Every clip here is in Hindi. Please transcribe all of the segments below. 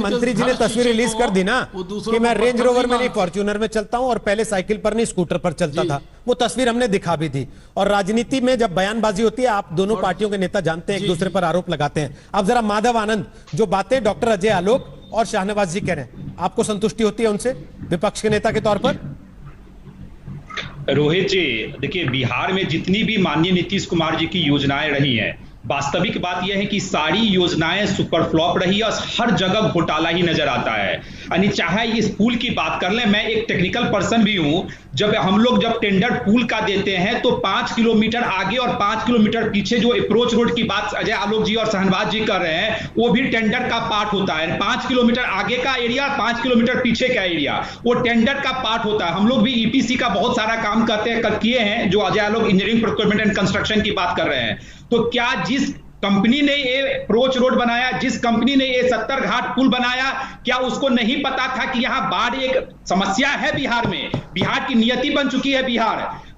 मंत्री जी ने तस्वीर रिलीज कर दी ना कि मैं रेंज रोवर में नहीं फॉर्च्यूनर में चलता हूं और पहले साइकिल पर नहीं स्कूटर पर चलता था। वो तस्वीर हमने दिखा भी थी। और राजनीति में जब बयानबाजी होती है, आप दोनों पार्टियों के नेता जानते हैं, एक दूसरे पर आरोप लगाते हैं। अब जरा माधव आनंद, जो बातें डॉक्टर अजय आलोक और शाहनवाज जी कह रहे हैं, आपको संतुष्टि होती है उनसे विपक्ष के नेता के तौर पर? रोहित जी, देखिए, बिहार में जितनी भी माननीय नीतीश कुमार जी की योजनाएं रही हैं, वास्तविक बात यह है कि सारी योजनाएं सुपर फ्लॉप रही और हर जगह घोटाला ही नजर आता है। यानी चाहे इस पुल की बात कर लें, मैं एक टेक्निकल पर्सन भी हूं, जब हम लोग टेंडर पुल का देते हैं तो 5 किलोमीटर आगे और 5 किलोमीटर पीछे जो अप्रोच रोड की बात अजय आलोक जी और शाहनवाज जी कर रहे हैं, वो भी टेंडर का पार्ट होता है। 5 किलोमीटर आगे का एरिया, 5 किलोमीटर पीछे का एरिया, वो टेंडर का पार्ट होता है। हम लोग भी ईपीसी का बहुत सारा काम किए हैं, जो Ajay Alok engineering procurement and construction की बात कर रहे हैं। तो क्या जिस कंपनी ने ये अप्रोच रोड बनाया, जिस कंपनी ने ये 70 घाट पुल बनाया, क्या उसको नहीं पता था कि यहां बाढ़ एक समस्या है? बिहार में बिहार की नियति बन चुकी है।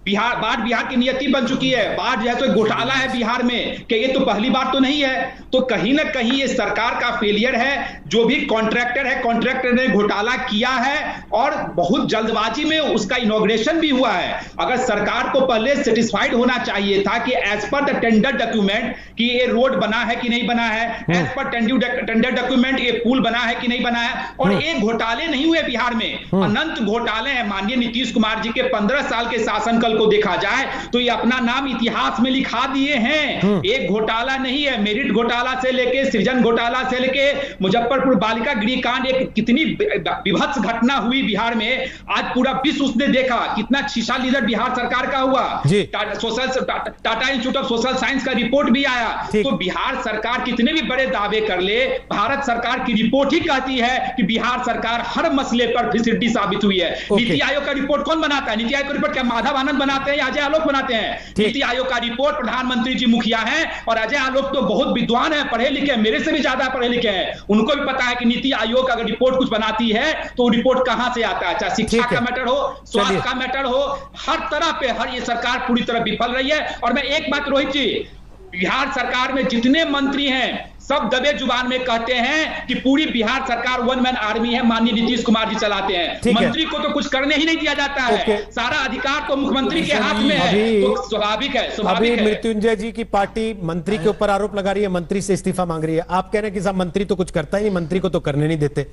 बाढ़ बिहार की नियति बन चुकी है। बाढ़ जैसे घोटाला है बिहार में, कि ये तो पहली बार तो नहीं है। तो कहीं ना कहीं ये सरकार का फेलियर है। जो भी कॉन्ट्रैक्टर है, कॉन्ट्रैक्टर ने घोटाला किया है और बहुत जल्दबाजी में उसका इनॉग्रेशन भी हुआ है। अगर सरकार को पहले सेटिस्फाइड होना चाहिए था कि as per the tender document कि ये रोड बना है कि नहीं बना है, एज पर टेंडर डॉक्यूमेंट ये पुल बना है कि नहीं बना है। और एक घोटाले नहीं हुए बिहार में, अनंत घोटाले हैं। माननीय नीतीश कुमार जी के 15 साल के शासनकाल को देखा जाए तो ये अपना नाम इतिहास में लिखा दिए हैं। एक घोटाला नहीं है। मेरिट घोटाला से लेके, सृजन घोटाला से लेके, मुजफ्फरपुर बालिका गृह कांड, एक कितनी विभत्स घटना हुई बिहार में। आज पूरा विश्व उसने देखा कितना शीशा लीडर बिहार सरकार का हुआ। Tata institute of social science का रिपोर्ट भी आया। तो बिहार सरकार कितने भी बड़े दावे कर ले, भारत सरकार की रिपोर्ट ही कहती है कि बिहार सरकार हर मसले पर फिसड्डी साबित हुई है। नीति आयोग का रिपोर्ट कौन बनाता है? नीति आयोग का रिपोर्ट क्या माधव आनंद बनाते हैं या अजय आलोक बनाते हैं? नीति आयोग का रिपोर्ट प्रधानमंत्री जी मुखिया हैं, और अजय आलोक तो बहुत विद्वान है, पढ़े लिखे, मेरे से भी ज्यादा पढ़े लिखे हैं। उनको भी पता है कि नीति आयोग अगर रिपोर्ट कुछ बनाती है तो रिपोर्ट कहां से आता है। चाहे शिक्षा का मैटर हो, स्वास्थ्य का मैटर हो, हर तरह पे ये सरकार पूरी तरह विफल रही है। और मैं एक बात रोहित जी, बिहार सरकार में जितने मंत्री हैं सब दबे जुबान में कहते हैं कि पूरी बिहार सरकार वन मैन आर्मी है, माननीय नीतीश कुमार जी चलाते हैं। मंत्री को तो कुछ करने ही नहीं दिया जाता है। सारा अधिकार तो मुख्यमंत्री के हाथ में है। तो स्वाभाविक है। अभी मृत्युंजय जी की पार्टी मंत्री के ऊपर आरोप लगा रही है, मंत्री से इस्तीफा मांग रही है। आप कह रहे हैं कि साहब मंत्री तो कुछ करता ही नहीं, मंत्री को तो करने नहीं देते।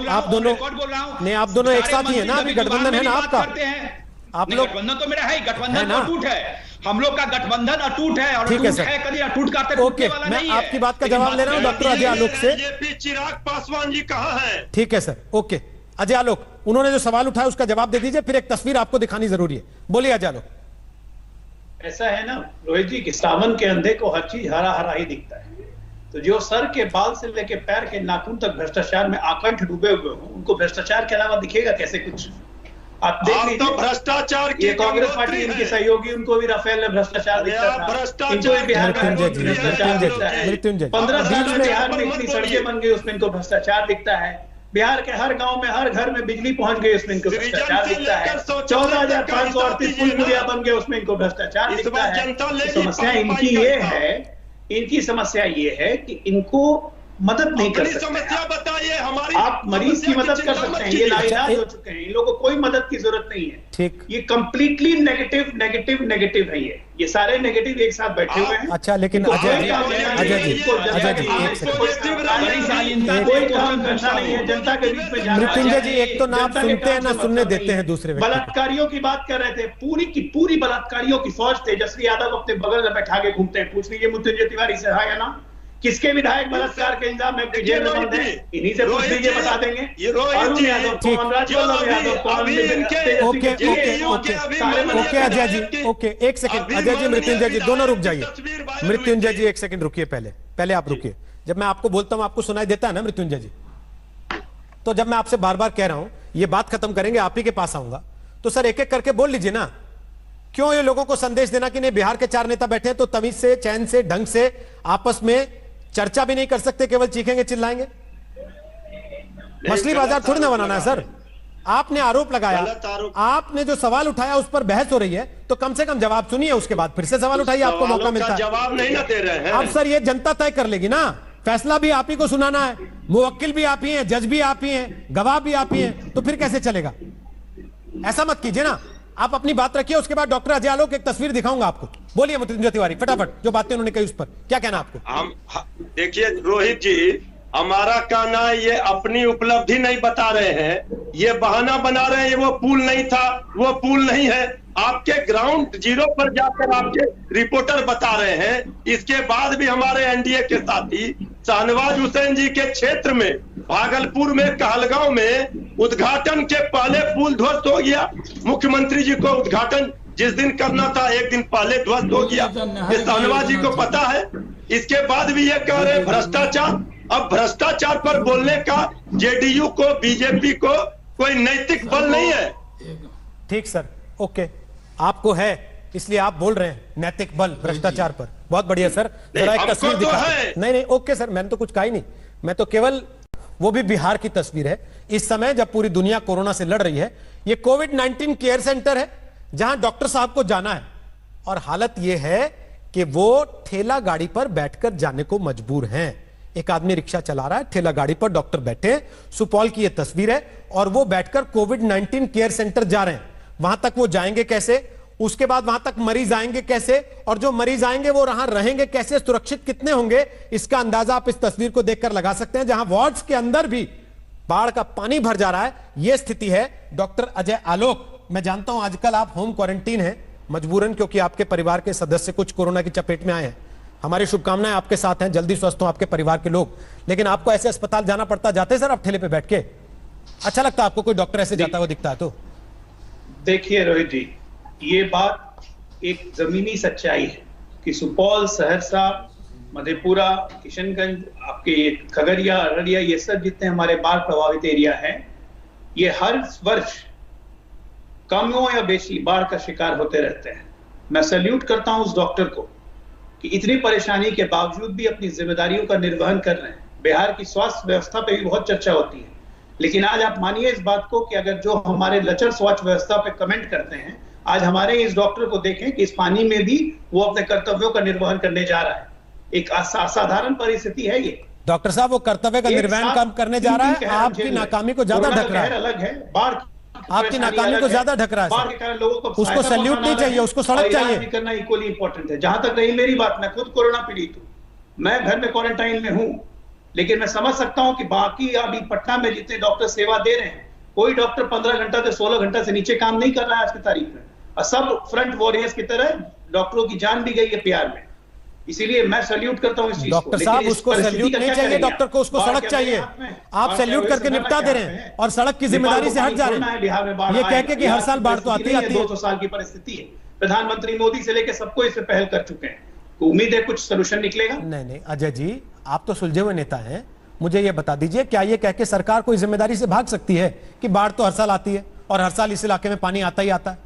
आप दोनों एक साथ ही है ना? अभी गठबंधन है ना आपका? आप लोग, गठबंधन तो मेरा है, गठबंधन अटूट है। हम लोग का गठबंधन अटूट है। और ठीक है सर, कभी अटूट करते टूटने वाला नहीं है। मैं आपकी बात का जवाब ले रहा हूं डॉक्टर अजय आलोक से। चिराग पासवान जी कहां है? ठीक है सर, ओके। अजय आलोक, उन्होंने जो सवाल उठाया उसका जवाब दे दीजिए, फिर एक तस्वीर आपको दिखानी जरूरी है। बोलिए अजय आलोक। ऐसा है ना रोहित जी कि सावन के अंधे को हर चीज हरा हरा ही दिखता है। तो जो सर के बाल से लेके पैर के नाखून तक भ्रष्टाचार में आकंठ डूबे हुए हो, उनको भ्रष्टाचार के अलावा दिखेगा कैसे कुछ? आप देख लीजिए, तो भ्रष्टाचार की कांग्रेस पार्टी, इनके सहयोगी, उनको भी राफेल में भ्रष्टाचार दिखता था। 15 साल में बिहार में इतनी सड़कें बन गई, उसमें इनको भ्रष्टाचार दिखता है। बिहार के हर गांव में, हर घर में बिजली पहुंच गई, उसमें इनको भ्रष्टाचार दिखता है। 14,538 पुल पुलिया बन गए, उसमें इनको भ्रष्टाचार दिखता है। समस्या इनकी समस्या ये है कि इनको मदद नहीं कर सकते। समस्या बताइए हमारी। आप मरीज की मदद कर सकते हैं, ये लाइलाज हो चुके हैं, इन लोगों को कोई मदद की जरूरत नहीं है। ठीक, ये कंप्लीटली नेगेटिव है। ये सारे नेगेटिव एक साथ बैठे हुए हैं। अच्छा, लेकिन अजय जी कोई काम करना नहीं है, जनता के बीच में जाना। मृत्युंजय जी, एक तो ना आप सुनते हैं ना सुनने देते हैं दूसरे। बलात्कारियों की बात कर रहे थे, पूरी की पूरी बलात्कारियों की फौज तेजस्वी यादव अपने बगल में बैठा के घूमते हैं। पूछ लीजिए मृत्युंजय तिवारी से, हाँ या ना? किसके विधायक बलात्कार के इल्जाम में जेल में बंद हैं? इन्हीं से पूछ लीजिए, बता देंगे। ओके अजय जी, ओके एक सेकंड अजय जी, मृत्युंजय जी दोनों रुक जाइए। मृत्युंजय जी एक सेकंड रुकिए, पहले आप रुकिए। जब मैं आपको बोलता हूं आपको सुनाई देता है ना मृत्युंजय जी? तो जब मैं आपसे बार बार कह रहा हूं ये बात खत्म करेंगे, आप ही के पास आऊंगा, तो सर एक एक करके बोल लीजिए ना। क्यों ये लोगों को संदेश देना कि नहीं, बिहार के 4 नेता बैठे हैं तो तमीज से, चैन से, ढंग से आपस में चर्चा भी नहीं कर सकते, केवल चीखेंगे चिल्लाएंगे? मछली बाजार थोड़ी ना बनाना है सर। आपने आरोप लगाया, आपने जो सवाल उठाया उस पर बहस हो रही है, तो कम से कम जवाब सुनिए, उसके बाद फिर से सवाल उठाइए, आपको मौका मिलता है। जवाब नहीं ना दे रहे हैं। अब सर ये जनता तय कर लेगी ना, फैसला भी आप ही को सुनाना है। मुवक्किल भी आप ही हैं, जज भी आप ही हैं, गवाह भी आप ही हैं, तो फिर कैसे चलेगा? ऐसा मत कीजिए ना। आप अपनी बात रखिए, उसके बाद डॉक्टर अजय आलोक एक तस्वीर दिखाऊंगा आपको। बोलिए मृत्युंजय तिवारी, फटाफट जो बातें उन्होंने कही उस पर क्या कहना आपको? हम देखिए रोहित जी, हमारा कहना है ये अपनी उपलब्धि नहीं बता रहे हैं, ये बहाना बना रहे हैं। ये वो पुल नहीं था, वो पुल नहीं है। आपके ग्राउंड जीरो पर जाकर आपके रिपोर्टर बता रहे हैं। इसके बाद भी हमारे एनडीए के साथी शाहनवाज हुसैन जी के क्षेत्र में भागलपुर में कहलगांव में उद्घाटन के पहले पुल ध्वस्त हो गया। मुख्यमंत्री जी को उद्घाटन जिस दिन करना था एक दिन पहले ध्वस्त हो गया। ये शाहनवाज जी को पता है। इसके बाद भी ये कह रहे भ्रष्टाचार। अब भ्रष्टाचार पर बोलने का जेडीयू को, बीजेपी को कोई नैतिक बल नहीं है। ठीक सर, ओके, आपको है इसलिए आप बोल रहे हैं नैतिक बल भ्रष्टाचार पर। बहुत बढ़िया सर, जरा एक तस्वीर दिखा। नहीं, ओके सर, मैंने तो कुछ कहा ही नहीं। मैं तो केवल, वो भी बिहार की तस्वीर है इस समय जब पूरी दुनिया कोरोना से लड़ रही है। ये कोविड-19 केयर सेंटर है जहां डॉक्टर साहब को जाना है, और हालत यह है कि वो ठेला गाड़ी पर बैठकर जाने को मजबूर हैं। एक आदमी रिक्शा चला रहा है, ठेला गाड़ी पर डॉक्टर बैठे हैं। सुपौल की यह तस्वीर है, और वो बैठकर कोविड-19 केयर सेंटर जा रहे हैं। वहां तक वो जाएंगे कैसे, उसके बाद वहां तक मरीज आएंगे कैसे, और जो मरीज आएंगे वो वहां रहेंगे कैसे, सुरक्षित कितने होंगे, इसका अंदाजा आप इस तस्वीर को देखकर लगा सकते हैं। जहां वार्ड्स के अंदर भी बाढ़ का पानी भर जा रहा है, यह स्थिति है। डॉक्टर अजय आलोक, मैं जानता हूं आजकल आप होम क्वारंटीन हैं मजबूरन, क्योंकि आपके परिवार के सदस्य कुछ कोरोना की चपेट में आए हैं। हमारी शुभकामनाएं आपके साथ हैं, जल्दी स्वस्थ हो आपके परिवार के लोग। लेकिन आपको ऐसे अस्पताल जाना पड़ता, जाते सर आप ठेले पे बैठ के? अच्छा लगता है आपको कोई डॉक्टर ऐसे जाता हुआ दिखता है तो? देखिए रोहित जी, ये बात एक जमीनी सच्चाई है कि सुपौल, सहरसा, मधेपुरा, किशनगंज, आपके खगड़िया, अररिया, ये सब जितने हमारे बाढ़ प्रभावित एरिया हैं, ये हर वर्ष कम हो या बेशी बाढ़ का शिकार होते रहते हैं। मैं सैल्यूट करता हूं उस डॉक्टर को कि इतनी परेशानी के बावजूद भी अपनी जिम्मेदारियों का निर्वहन कर रहे हैं। बिहार की स्वास्थ्य व्यवस्था पे भी बहुत चर्चा होती है, लेकिन आज आप मानिए इस बात को कि अगर जो हमारे लचर स्वास्थ्य व्यवस्था पे कमेंट करते हैं, आज हमारे इस डॉक्टर को देखें कि इस पानी में भी वो अपने कर्तव्यों का निर्वहन करने जा रहा है। एक असाधारण परिस्थिति है ये। डॉक्टर साहब वो कर्तव्य का निर्वहन काम करने जा रहा है, आपकी नाकामी को ज्यादा ढक रहा है। अलग है, बाढ़ आपकी नाकामी को ज्यादा ढक रहा है। बाढ़ के कारण लोगों को उसको सैल्यूट नहीं चाहिए, उसको सड़क चाहिए करना इक्वली इंपॉर्टेंट है। जहां तक रही मेरी बात, मैं खुद कोरोना पीड़ित हूं, मैं घर में क्वारंटाइन में हूं, लेकिन मैं समझ सकता हूं कि बाकी अभी पटना में जितने डॉक्टर सेवा दे रहे हैं, कोई डॉक्टर 15 घंटा से 16 घंटा से नीचे काम नहीं कर रहा है आज की तारीख में। और सब फ्रंट वॉरियर्स की तरह डॉक्टरों की जान भी गई है प्यार में। इसीलिए मैं सैल्यूट करता हूं इस चीज को। डॉक्टर साहब उसको सैल्यूट नहीं चाहिए, डॉक्टर को उसको सड़क चाहिए। आप सैल्यूट करके निपटा दे रहे हैं और सड़क की जिम्मेदारी से हट जा रहे हैं। बिहार में बाढ़ ये कह के कि हर साल बाढ़ तो आती है। 200 साल की परिस्थिति है। प्रधानमंत्री मोदी से लेकर सबको इस पे पहल कर चुके हैं, तो उम्मीद है कुछ सोल्यूशन निकलेगा। नहीं अजय जी, आप तो सुलझे हुए नेता हैं, मुझे ये बता दीजिए, क्या ये कह के सरकार कोई जिम्मेदारी से भाग सकती है कि बाढ़ तो हर साल आती है और हर साल इस इलाके में पानी आता ही आता है?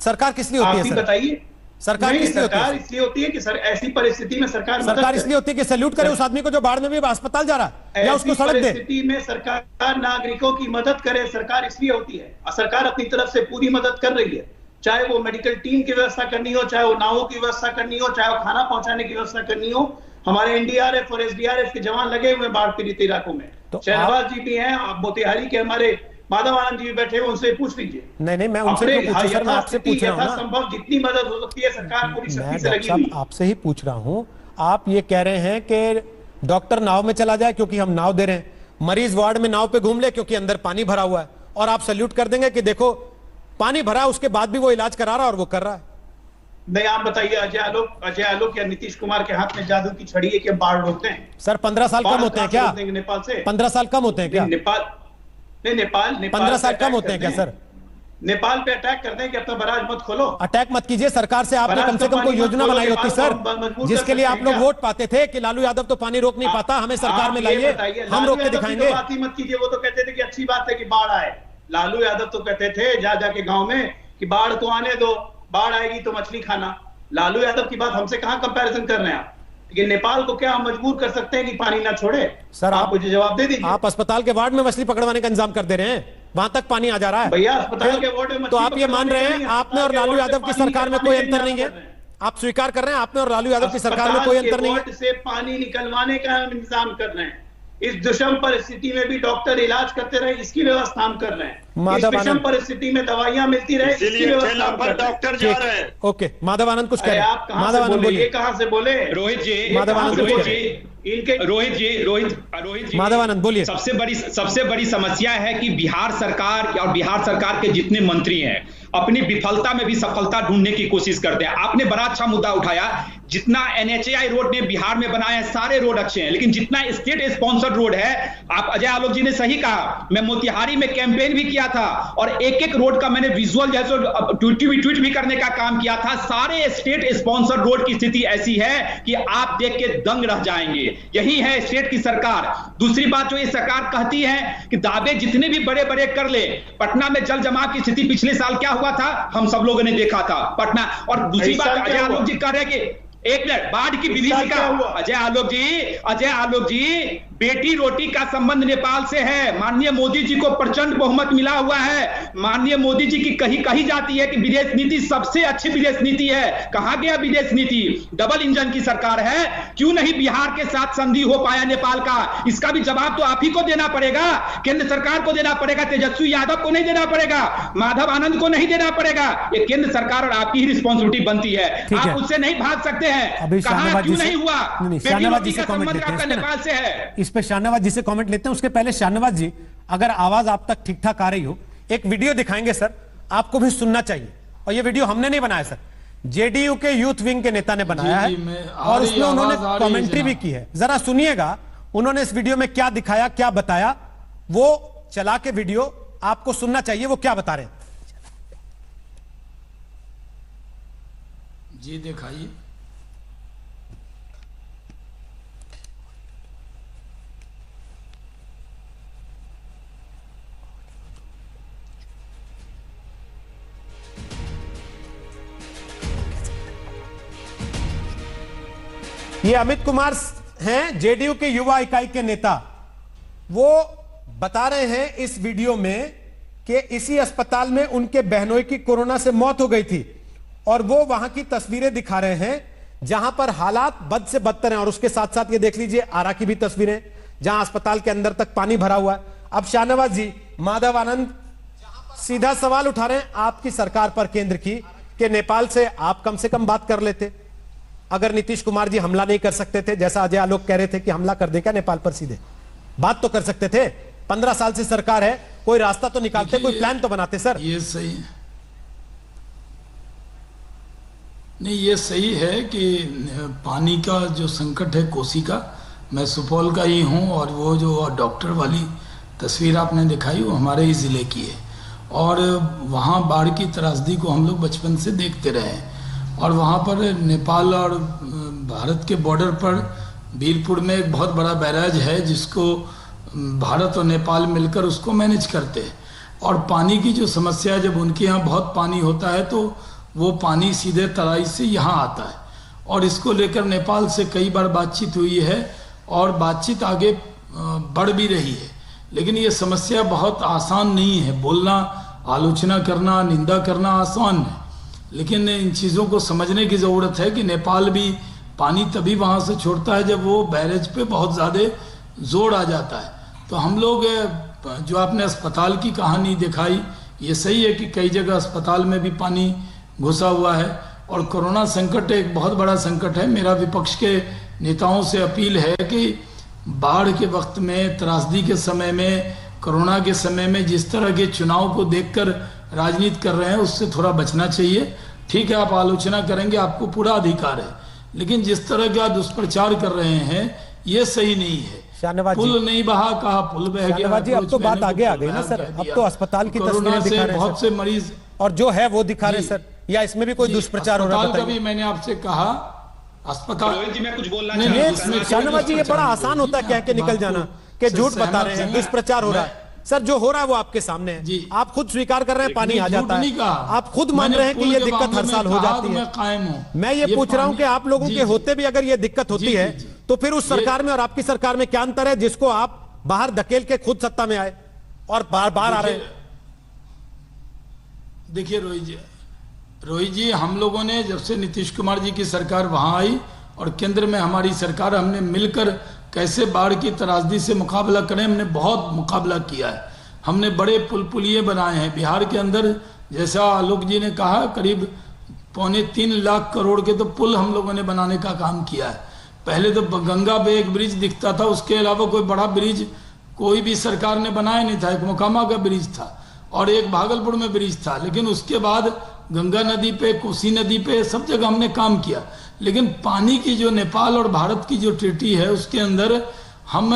सरकार किस लिए होती है? बताइए, सरकार इसलिए होती है कि सर ऐसी परिस्थिति में सरकार इसलिए होती है कि सैल्यूट करे उस आदमी को जो बाढ़ में भी अस्पताल जा रहा है, या उसको सड़क दे। स्थिति में सरकार नागरिकों की मदद करे, सरकार इसलिए होती है, और सरकार अपनी तरफ से पूरी मदद कर रही है। चाहे वो मेडिकल टीम की व्यवस्था करनी हो, चाहे वो नावों की व्यवस्था करनी हो, चाहे वो खाना पहुंचाने की व्यवस्था करनी हो। हमारे एनडीआरएफ और एसडीआरएफ के जवान लगे हुए बाढ़ पीड़ित इलाकों में। शहनवाज जी भी हैं, आप मोतिहारी के हमारे माधव आनंद जी बैठे हुए, उनसे पूछ लीजिए। नहीं मैं उनसे क्यों पूछूं सर, मैं आपसे पूछ रहा हूं। संभव जितनी मदद हो सकती है सरकार पूरी शक्ति से लगी हुई है। आपसे ही पूछ रहा हूं। आप ये कह रहे हैं कि डॉक्टर नाव में चला जाए क्योंकि हम नाव दे रहे हैं, मरीज वार्ड में नाव पे घूम ले क्योंकि अंदर पानी भरा हुआ है, और आप सैल्यूट कर देंगे कि देखो पानी भरा उसके बाद भी वो इलाज करा रहा है और वो कर रहा है। नहीं, आप बताइए, अजय आलोक या नीतीश कुमार के हाथ में जादू की छड़ी है कि बाढ़ रोकते हैं? सर 15 साल कम होते हैं क्या? नेपाल से 15 साल कम होते हैं क्या? नेपाल 15 साल कम होते हैं क्या सर? नेपाल पे अटैक कर दें कि अपना बराज मत खोलो। अटैक मत कीजिए, सरकार से आपने कम से कम कोई योजना बनाई होती सर, जिसके लिए आप लोग वोट पाते थे कि लालू यादव तो पानी रोक नहीं पाता, हमें सरकार में लाइए, हम रोक के दिखाएंगे। बात ही मत कीजिए, वो तो कहते थे कि अच्छी बात है कि बाढ़ आए। लालू यादव तो कहते थे जा जाके गांव में कि बाढ़ तो आने दो, बाढ़ आएगी तो मछली खाना। लालू यादव की बात हमसे कहां कंपैरिजन कर रहे हैं आप? लेकिन नेपाल को क्या हम मजबूर कर सकते हैं कि पानी ना छोड़े? सर आप मुझे जवाब दे दीजिए। आप अस्पताल के वार्ड में मछली पकड़वाने का इंतजाम कर दे रहे हैं, वहां तक पानी आ जा रहा है भैया। अस्पताल के वार्ड में तो आप ये मान रहे हैं आप में और लालू यादव की सरकार में कोई अंतर नहीं है? आप स्वीकार कर रहे हैं आप में और लालू यादव की सरकार में कोई अंतर नहीं है? से पानी निकलवाने का हम इंतजाम कर रहे हैं। इस दुष्म परिस्थिति में भी डॉक्टर इलाज करते रहे, इसकी व्यवस्था हम कर रहे हैं। इस माधव विषम आनंद, परिस्थिति में दवाइयां मिलती रहे, इसकी व्यवस्था हम कर रहे हैं। डॉक्टर जा रहे हैं। ओके, माधव आनंद कुछ कह रहे हैं। आप कहां माधव से आनंद बोले? बोलिए। ये कहां से बोले? रोहित जी, माधव आनंद रोहित कुछ जी, इनके रोहित जी, माधव आनंद बोलिए। सबसे बड़ी समस्या है कि बिहार सरकार और बिहार सरकार के जितने मंत्री हैं अपनी विफलता में भी सफलता ढूंढने की कोशिश करते हैं। आपने बड़ा अच्छा मुद्दा उठाया, जितना NHAI रोड ने बिहार में बनाया है सारे रोड अच्छे हैं, लेकिन जितना स्टेट स्पॉन्सर्ड रोड है, आप अजय आलोक जी ने सही कहा, मैं मोतिहारी में कैंपेन भी किया था और एक एक रोड का मैंने विजुअल जैसे ट्वीट भी करने का काम किया था। सारे स्टेट स्पॉन्सर्ड रोड की स्थिति ऐसी है कि आप देख के दंग रह जाएंगे। यही है स्टेट की सरकार। दूसरी बात जो ये सरकार कहती है कि दावे जितने भी बड़े बड़े कर ले, पटना में जल जमाव की स्थिति पिछले साल क्या हुआ था हम सब लोगों ने देखा था पटना। और दूसरी बात अजय आलोक जी कह रहे हैं कि एक मिनट, बाढ़ की विभीषिका, अजय आलोक जी बेटी रोटी का संबंध नेपाल से है। माननीय मोदी जी को प्रचंड बहुमत मिला हुआ है। माननीय मोदी जी की कही जाती है कि विदेश नीति सबसे अच्छी विदेश नीति है। कहां गया विदेश नीति? डबल इंजन की सरकार है, क्यों नहीं बिहार के साथ संधि हो पाया नेपाल का? इसका भी जवाब तो आप ही को देना पड़ेगा, केंद्र सरकार को देना पड़ेगा, तेजस्वी यादव को नहीं देना पड़ेगा, माधव आनंद को नहीं देना पड़ेगा। ये केंद्र सरकार और आपकी ही रिस्पॉन्सिबिलिटी बनती है। आप उससे नहीं भाग सकते हैं। कहां क्यों नहीं हुआ? बेटी रोटी का संबंध आपका नेपाल से है। इस पे शाहनवाज जी से कमेंट लेते हैं। उसके पहले शाहनवाज जी, अगर आवाज आप तक ठीक ठाक आ रही हो, एक वीडियो दिखाएंगे सर, आपको भी सुनना चाहिए। और ये वीडियो हमने नहीं बनाया सर, जेडीयू के यूथ विंग के नेता ने बनाया है और उसमें उन्होंने कमेंट्री भी की है। जरा सुनिएगा उन्होंने इस वीडियो में क्या दिखाया, क्या बताया। वो चला के वीडियो आपको सुनना चाहिए, वो क्या बता रहे हैं। जी दिखाइए। ये अमित कुमार हैं, जेडीयू के युवा इकाई के नेता। वो बता रहे हैं इस वीडियो में कि इसी अस्पताल में उनके बहनोई की कोरोना से मौत हो गई थी और वो वहां की तस्वीरें दिखा रहे हैं जहां पर हालात बद से बदतर हैं। और उसके साथ साथ ये देख लीजिए आरा की भी तस्वीरें, जहां अस्पताल के अंदर तक पानी भरा हुआ है। अब शाहनवाज जी, माधव आनंद सीधा सवाल उठा रहे हैं आपकी सरकार पर, केंद्र की, कि नेपाल से आप कम से कम बात कर लेते। अगर नीतीश कुमार जी हमला नहीं कर सकते थे, जैसा अजय आलोक कह रहे थे कि हमला कर दे क्या नेपाल पर, सीधे बात तो कर सकते थे। 15 साल से सरकार है, कोई रास्ता तो निकालते, कोई प्लान तो बनाते सर। ये सही है, नहीं ये सही है कि पानी का जो संकट है कोसी का, मैं सुपौल का ही हूँ और वो जो डॉक्टर वाली तस्वीर आपने दिखाई वो हमारे ही ज़िले की है। और वहाँ बाढ़ की त्रासदी को हम लोग बचपन से देखते रहे हैं। और वहाँ पर नेपाल और भारत के बॉर्डर पर बीरपुर में एक बहुत बड़ा बैराज है जिसको भारत और नेपाल मिलकर उसको मैनेज करते हैं। और पानी की जो समस्या है, जब उनके यहाँ बहुत पानी होता है तो वो पानी सीधे तराई से यहाँ आता है। और इसको लेकर नेपाल से कई बार बातचीत हुई है और बातचीत आगे बढ़ भी रही है। लेकिन ये समस्या बहुत आसान नहीं है। बोलना, आलोचना करना, निंदा करना आसान है, लेकिन इन चीज़ों को समझने की ज़रूरत है कि नेपाल भी पानी तभी वहाँ से छोड़ता है जब वो बैरेज पे बहुत ज़्यादा जोर आ जाता है। तो हम लोग, जो आपने अस्पताल की कहानी दिखाई, ये सही है कि कई जगह अस्पताल में भी पानी घुसा हुआ है और कोरोना संकट एक बहुत बड़ा संकट है। मेरा विपक्ष के नेताओं से अपील है कि बाढ़ के वक्त में, त्रासदी के समय में, कोरोना के समय में जिस तरह के चुनाव को देखकर राजनीति कर रहे हैं उससे थोड़ा बचना चाहिए। ठीक है, आप आलोचना करेंगे, आपको पूरा अधिकार है, लेकिन जिस तरह का दुष्प्रचार कर रहे हैं ये सही नहीं है। पुल नहीं बहा, कहा पुल बह गया। जी, अब तो बात आगे आ गई ना सर, अब तो अस्पताल की तस्वीरें दिखा रहे हैं, बहुत से मरीज और जो है वो दिखा रहे सर, या इसमें भी कोई दुष्प्रचार हो रहा है? भी मैंने आपसे कहा अस्पताल जी, मैं कुछ बोलना नहीं, शाहनवाज जी, ये बड़ा आसान होता है कह के निकल जाना कि झूठ बता रहे हैं, दुष्प्रचार हो रहा है। सर जो हो रहा है वो आपके सामने है, आप खुद स्वीकार कर रहे हैं पानी आ जाता है, आप खुद मान रहे हैं कि ये दिक्कत हर साल हो जाती है। मैं ये पूछ रहा हूं कि आप लोगों के होते भी अगर ये दिक्कत होती है तो फिर उस सरकार में और आपकी सरकार में क्या अंतर है, जिसको आप बाहर धकेल के खुद सत्ता में आए और बार बार आ रहे हैं? देखिए रोहित जी, हम लोगों ने जब से नीतीश कुमार जी की सरकार वहां आई और केंद्र में हमारी सरकार, हमने मिलकर कैसे बाढ़ की त्रासदी से मुकाबला करें। हमने बहुत मुकाबला किया है, हमने बड़े पुलिये बनाए हैं बिहार के अंदर। जैसा आलोक जी ने कहा, करीब 2.25 लाख करोड़ के तो पुल हम लोगों ने बनाने का काम किया है। पहले तो गंगा पे एक ब्रिज दिखता था, उसके अलावा कोई बड़ा ब्रिज कोई भी सरकार ने बनाया नहीं था। एक मोकामा का ब्रिज था और एक भागलपुर में ब्रिज था, लेकिन उसके बाद गंगा नदी पे, कोसी नदी पे, सब जगह हमने काम किया। लेकिन पानी की जो नेपाल और भारत की जो ट्रीटी है उसके अंदर हम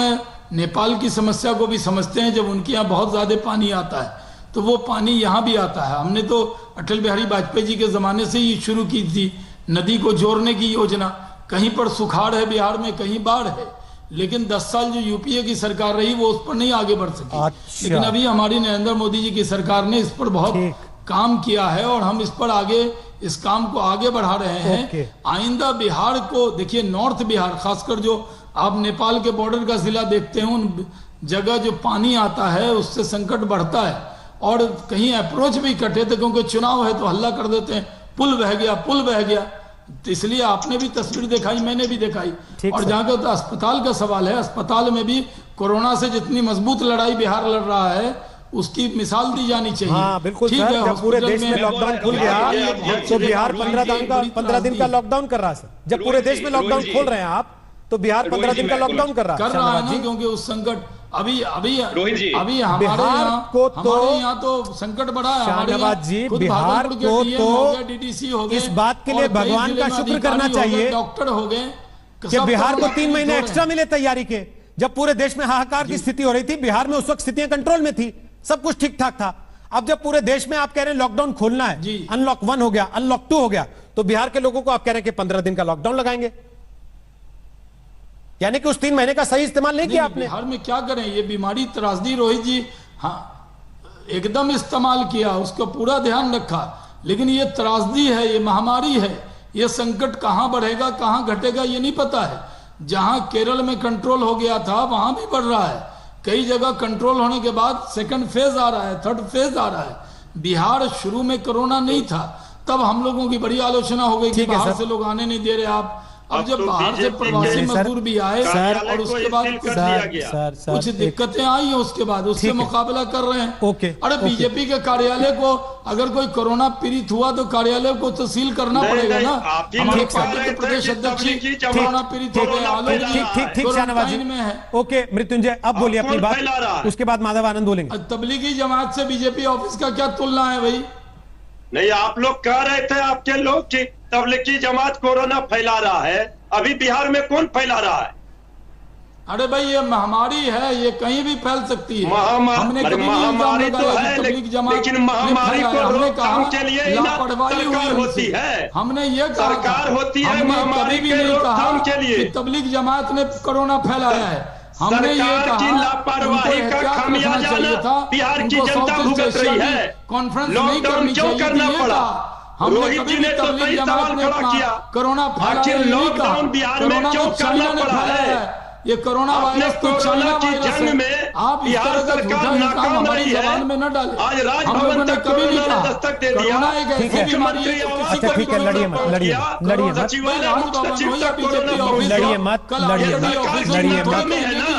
नेपाल की समस्या को भी समझते हैं। जब उनके यहाँ बहुत ज़्यादा पानी आता है तो वो पानी यहाँ भी आता है। हमने तो अटल बिहारी वाजपेयी जी के ज़माने से ही शुरू की थी नदी को जोड़ने की योजना। कहीं पर सुखाड़ है बिहार में, कहीं बाढ़ है, लेकिन 10 साल जो यूपीए की सरकार रही वो उस पर नहीं आगे बढ़ सकी। अच्छा। लेकिन अभी हमारी नरेंद्र मोदी जी की सरकार ने इस पर बहुत काम किया है और हम इस पर आगे इस काम को आगे बढ़ा रहे हैं। आइंदा बिहार को देखिए, नॉर्थ बिहार, खासकर जो आप नेपाल के बॉर्डर का जिला देखते हैं, उन जगह जो पानी आता है उससे संकट बढ़ता है और कहीं अप्रोच भी कटे थे, क्योंकि चुनाव है तो हल्ला कर देते हैं, पुल बह गया, पुल बह गया। तो इसलिए आपने भी तस्वीर दिखाई, मैंने भी दिखाई। और जहाँ का तो अस्पताल का सवाल है, अस्पताल में भी कोरोना से जितनी मजबूत लड़ाई बिहार लड़ रहा है उसकी मिसाल दी जानी चाहिए। हाँ बिल्कुल सर, जब पूरे देश में लॉकडाउन खुल गया तो बिहार 15 दिन का लॉकडाउन कर रहा है सर। जब पूरे देश में लॉकडाउन खोल रहे हैं आप तो बिहार 15 दिन का लॉकडाउन कर रहा है ना, क्योंकि उस संकट अभी हमारे यहाँ तो संकट बढ़ा है। शाहनवाज जी, बिहार को तो डीडीसी हो गए, इस बात के लिए भगवान का शुक्र करना चाहिए, डॉक्टर हो गए कि बिहार को 3 महीने एक्स्ट्रा मिले तैयारी के। जब पूरे देश में हाहाकार की स्थिति हो रही थी, बिहार में उस वक्त स्थितियां कंट्रोल में थी, सब कुछ ठीक ठाक था। अब जब पूरे देश में आप कह रहे हैं लॉकडाउन खोलना है, अनलॉक 1 हो गया, अनलॉक 2 हो गया, तो बिहार के लोगों को आप कह रहे हैं कि 15 दिन का लॉकडाउन लगाएंगे, यानी कि उस 3 महीने का सही इस्तेमाल नहीं किया आपने। बिहार में क्या करें, ये बीमारी त्रासदी, रोहित जी, हाँ एकदम इस्तेमाल किया, उसका पूरा ध्यान रखा, लेकिन ये त्रासदी है, ये महामारी है, ये संकट कहां बढ़ेगा कहां घटेगा ये नहीं पता है। जहां केरल में कंट्रोल हो गया था वहां भी बढ़ रहा है, कई जगह कंट्रोल होने के बाद सेकंड फेज आ रहा है, थर्ड फेज आ रहा है। बिहार शुरू में कोरोना नहीं था, तब हम लोगों की बड़ी आलोचना हो गई कि बाहर से लोग आने नहीं दे रहे आप। अब जब बाहर से प्रवासी मजदूर भी आए और उसके बाद कुछ दिक्कतें आई है, उसके बाद उससे मुकाबला कर रहे हैं। अरे बीजेपी के कार्यालय को अगर कोई कोरोना पीड़ित हुआ तो कार्यालय को तो सील करना पड़ेगा ना। हमारे पार्टी के प्रदेश अध्यक्ष कोरोना पीड़ित हो गए, ठीक शाहनवाज में है। ओके मृत्युंजय, अब बोलिए अपनी बात, उसके बाद माधव आनंद बोलेंगे। तबलीगी जमात से बीजेपी ऑफिस का क्या तुलना है भाई? नहीं, आप लोग कह रहे थे आपके लोग कि तबलीगी जमात कोरोना फैला रहा है, अभी बिहार में कौन फैला रहा है? अरे भाई ये महामारी है, ये कहीं भी फैल सकती है। महामारी तो है, लेकिन महामारी को रोकथाम के लिए लापरवाही होती है, हमने ये सरकार होती है महामारी के रोकथाम के लिए। तबलीग जमात ने कोरोना फैलाया है, हमने ये कहा लापरवाही का खामियाजा बिहार की जनता भुगत रही है। कॉन्फ्रेंस नहीं करनी चाहिए, रोहित जी ने तो कई सवाल खड़ा किया, कोरोना आखिर लॉकडाउन बिहार में क्यों करना पड़ा है? ये कोरोना वायरस तो कोरोना की जंग में आप बिहार सरकार नाकाम रही है। में न डालें। आज राजभवन तक कोरोना ने दस्तक दे दिया, मुख्यमंत्री अच्छा ठीक है, लड़िए मत, लड़िए मत, लड़िए मत, लड़िए मत, लड़िए मत,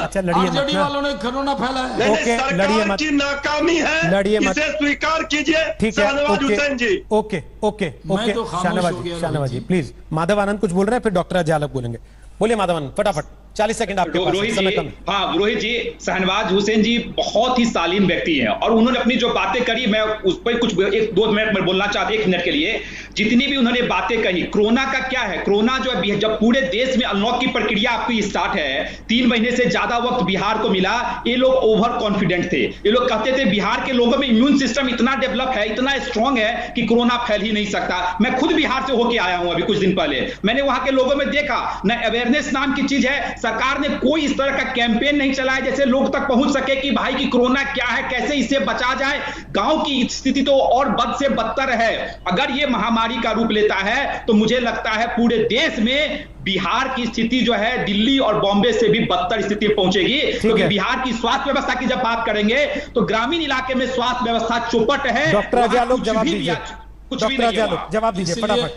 अच्छा लड़िए मत वालों ने कोरोना फैलाया। ओके लड़िए मत, की नाकामी है, लड़िए मत, इसे स्वीकार कीजिए। ठीक है, Shahnawaz Hussain ji. Okay okay okay, Shahnawaz ji please. Madhav Anand कुछ बोल रहे हैं, फिर डॉक्टर अजय अलग बोलेंगे। बोलिए माधव आनंद, फटाफट 40 सेकंड आपके पास, समय कम। हाँ रोहित जी, शहनवाज हुसैन जी बहुत ही सालीन व्यक्ति हैं और उन्होंने अपनी जो बातें करी, मैं उस पर कुछ 1-2 मिनट में बोलना चाहता हूं, 1 मिनट के लिए। जितनी भी उन्होंने बातें कही, कोरोना का क्या है, कोरोना जो है जब पूरे देश में अनलॉक की प्रक्रिया आपकी स्टार्ट है, 3 महीने से ज्यादा वक्त बिहार को मिला, ये लोग ओवर कॉन्फिडेंट थे। ये लोग कहते थे बिहार के लोगों में इम्यून सिस्टम इतना डेवलप है, इतना स्ट्रांग है कि कोरोना फैल ही नहीं सकता। मैं खुद बिहार से होके आया हूं अभी कुछ दिन पहले, मैंने वहां के लोगों में देखा न अवेयरनेस नाम की चीज है। सरकार ने कोई इस तरह का कैंपेन नहीं चलाया जैसे लोग तक पहुंच सके कि भाई की कोरोना क्या है, कैसे इससे बचा जाए। गांव की स्थिति तो और बद से बदतर है। अगर ये महामारी का रूप लेता है तो मुझे लगता है पूरे देश में बिहार की स्थिति जो है दिल्ली और बॉम्बे से भी बदतर स्थिति पहुंचेगी, क्योंकि बिहार की स्वास्थ्य व्यवस्था की जब बात करेंगे तो ग्रामीण इलाके में स्वास्थ्य व्यवस्था चौपट है। डॉक्टर अजय लोग जवाब दीजिए, डॉक्टर अजय लोग जवाब दीजिए फटाफट।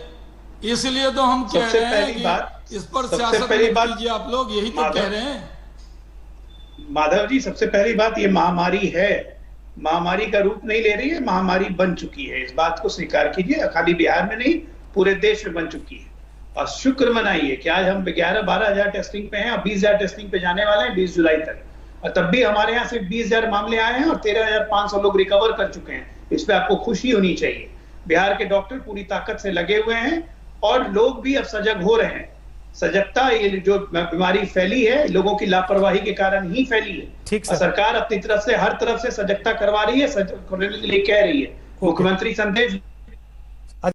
इसलिए तो हम कह रहे हैं कि इस पर सियासत मत कीजिए आप लोग, यही तो कह रहे हैं। माधव जी, सबसे पहली बात, ये महामारी है, महामारी का रूप नहीं ले रही है, महामारी बन चुकी है। इस बात को स्वीकार कीजिए, खाली बिहार में नहीं पूरे देश में बन चुकी है। और शुक्र मनाइए कि आज हम 11-12 हजार टेस्टिंग पे हैं और 20 हजार टेस्टिंग पे जाने वाले हैं 20 जुलाई तक। और तब भी हमारे यहाँ सिर्फ 20 हजार मामले आए हैं और 13,500 लोग रिकवर कर चुके हैं। इस पे आपको खुशी होनी चाहिए। बिहार के डॉक्टर पूरी ताकत से लगे हुए हैं और लोग भी अब सजग हो रहे हैं। सजगता, ये जो बीमारी फैली है लोगों की लापरवाही के कारण ही फैली है। ठीक और सरकार अपनी तरफ से हर तरफ से सजगता करवा रही है, सजग होने के लिए कह रही है। मुख्यमंत्री संदेश